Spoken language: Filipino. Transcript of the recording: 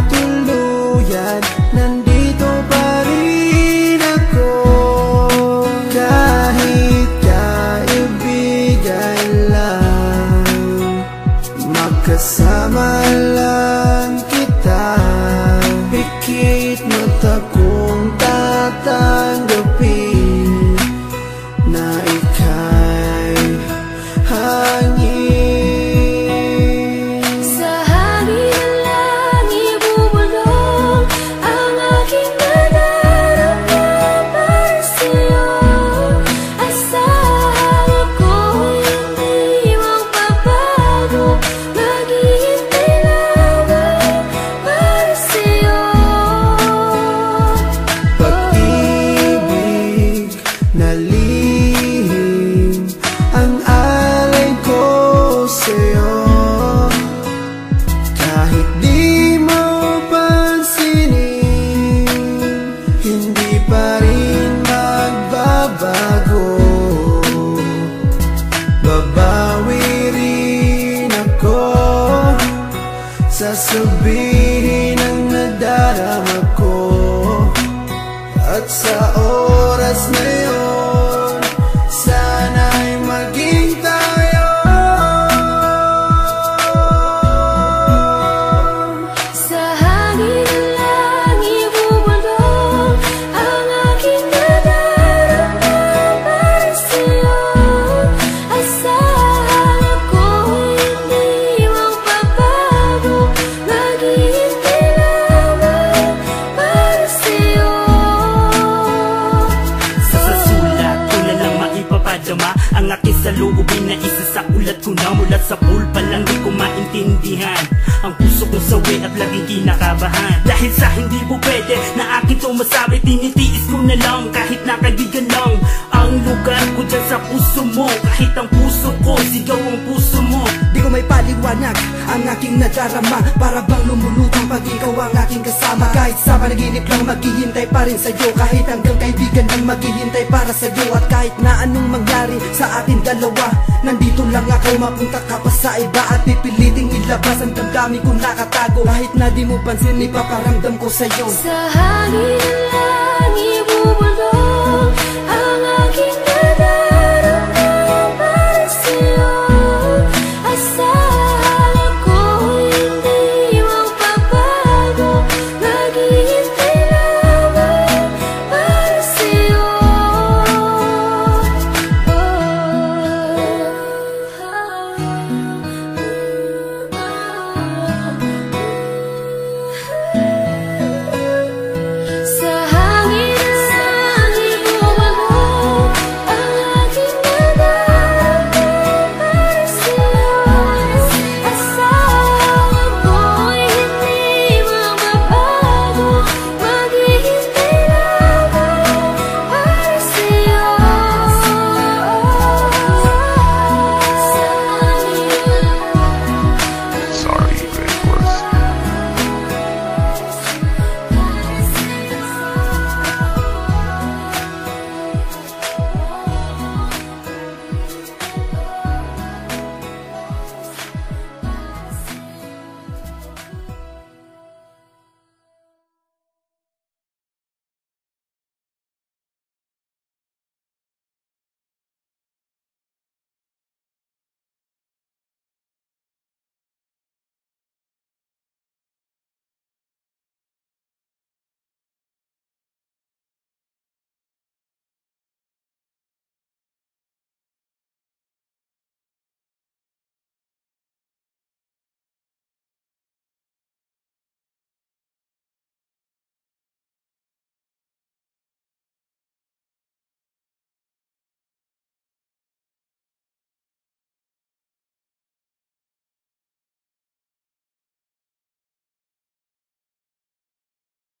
tuluyan, nandito pa rin ako. Kahit kaibigan lang, makasama lang kita. Pikit mata kong tatanggapin na ika'y hangin. Sa hangin lang ibubulong ang aking nadarama para sa'yo. Asahan ako'y hindi magbabago, maghihintay lamang para sa'yo. Pag-ibig na lihim ang alay ko sa'yo. Kahit di mo pansinin, hindi pa rin magbabago. Babawi rin ako, sasabihin ang nadarama ko. At sa oras na yun, sana'y maging tayo. Sa hangin lang ibubulong ang aking nadarama para sa'yo. Asahan ako'y hindi magbabago, maghihintay lamang para sa'yo. Sa sulat ko na lang maipapadama ang aking saloobin na isa sa ulat ko na. Mula sa pool pa lang di ko maintindihan ang puso kong sawi at laging kinakabahan. Dahil sa hindi po pwede na akin to masabi, tinitiis ko na lang kahit na kaibigan lang ang lugar ko dyan sa puso mo. Kahit ang puso ko, sigaw ang puso mo. Di ko may paliwanag ang aking nadarama, para bang lumulutang pag ikaw ang aking kasama. Kahit sa panaginip lang maghihintay pa rin sa'yo, kahit hanggang kaibigan lang maghihintay para sa'yo. At kahit na anong mangyari sa ating dalawa, nandito lang ako, mapunta ka pa sa iba at pipiliting ilabas ang damdamin kong nakatago. Kahit na di mo pansin, ipaparamdam ko sa'yo. Sa hangin lang ibubulong ang aking